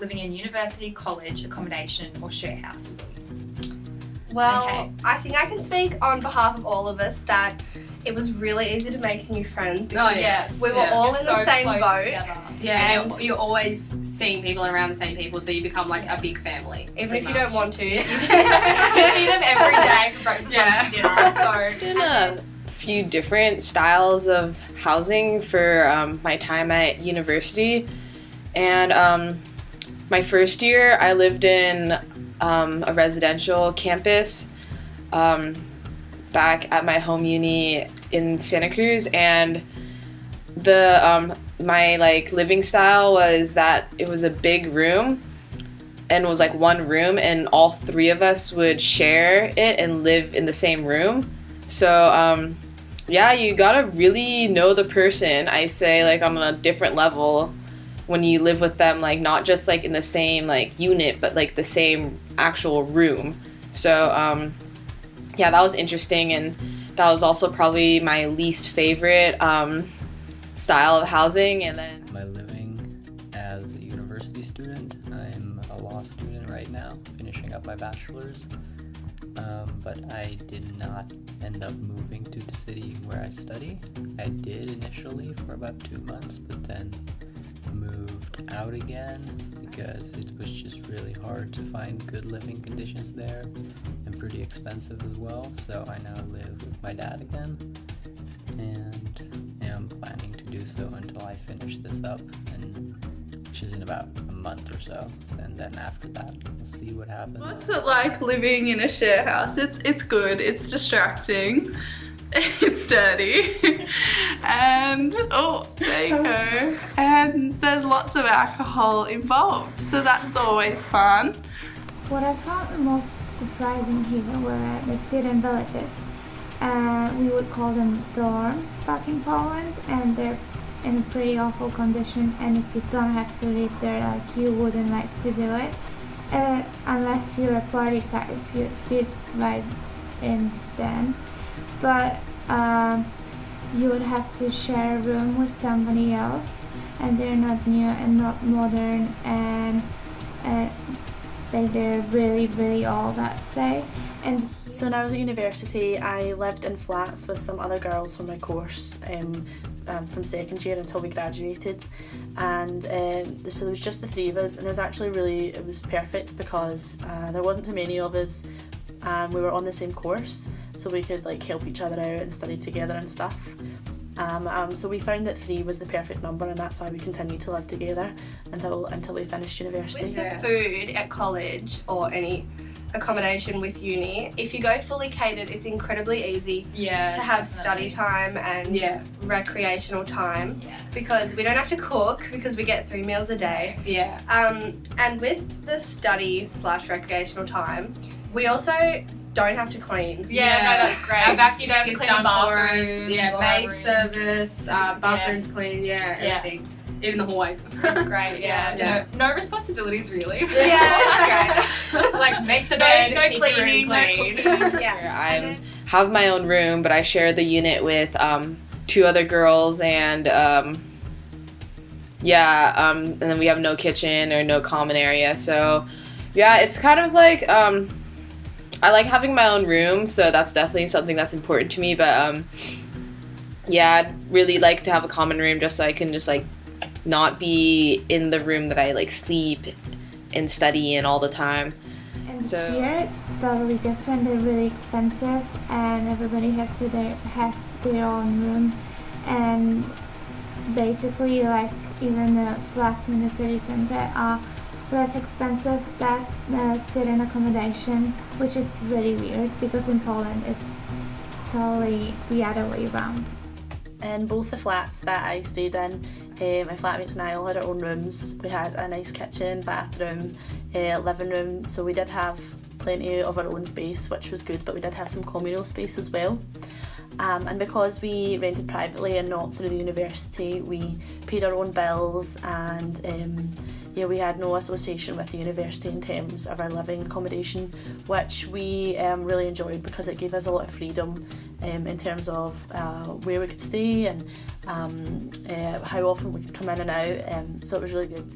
living in university, college, accommodation, or share houses? Well, Okay. I think I can speak on behalf of all of us that it was really easy to make new friends because we were all in the same boat. Together. Yeah, And you're always seeing people around the same people, so you become like a big family. Even if you don't want to. You see them every day for breakfast, lunch, and dinner. So Been a few different styles of housing for my time at university, and my first year I lived in a residential campus back at my home uni in Santa Cruz, and the my like living style was that it was a big room and it was like one room, and all three of us would share it and live in the same room. So yeah, you gotta really know the person, I say, like on a different level when you live with them, like not just like in the same like unit, but like the same actual room. So yeah, that was interesting, and that was also probably my least favorite style of housing. And then my living as a university student, I'm a law student right now, finishing up my bachelor's, but I did not end up moving to the city where I study. I did initially for about 2 months, but then moved out again because it was just really hard to find good living conditions there and pretty expensive as well. So I now live with my dad again and am planning to do so until I finish this up, and which is in about a month or so. And then after that, we'll see what happens. What's it like living in a share house? It's good. It's distracting. It's dirty. And oh, there you go. And there's lots of alcohol involved, so that's always fun. What I found the most surprising here were the student villages. We would call them dorms back in Poland, and they're in a pretty awful condition, and if you don't have to live there, like you wouldn't like to do it unless you're a party type, you fit right in then. But you would have to share a room with somebody else, and they're not new and not modern, and they're really, really old, I'd say. And so when I was at university, I lived in flats with some other girls from my course from second year until we graduated, and so there was just the three of us, and it was perfect because there wasn't too many of us, and we were on the same course, so we could like help each other out and study together and stuff. So we found that 3 was the perfect number, and that's why we continued to live together until we finished university. With the food at college or any accommodation with uni, if you go fully catered, it's incredibly easy to have study time and recreational time because we don't have to cook because we get 3 meals a day. And with the study/recreational time, we also don't have to clean. No, that's great. Our vacuum Don't have to is clean done the for us. bathrooms or Maid rooms. service, bathrooms clean, everything. Even the hallways. That's great. No responsibilities really. It's great. Like make the bed, no keep your room cleaning, no clean. cooking. I have my own room, but I share the unit with 2 other girls, and and then we have no kitchen or no common area. So yeah, it's kind of like I like having my own room, so that's definitely something that's important to me. But yeah, I'd really like to have a common room just so I can just like not be in the room that I like sleep and study in all the time. And So- here it's totally different. They're really expensive, and everybody has to have their own room. And basically, like even the flats in the city center are less expensive than student accommodation, which is really weird because in Poland it's totally the other way around. In both the flats that I stayed in, my flatmates and I all had our own rooms. We had a nice kitchen, bathroom, living room, so we did have plenty of our own space, which was good, but we did have some communal space as well. And because we rented privately and not through the university, we paid our own bills, and we had no association with the university in terms of our living accommodation, which we really enjoyed because it gave us a lot of freedom in terms of where we could stay and how often we could come in and out, so it was really good.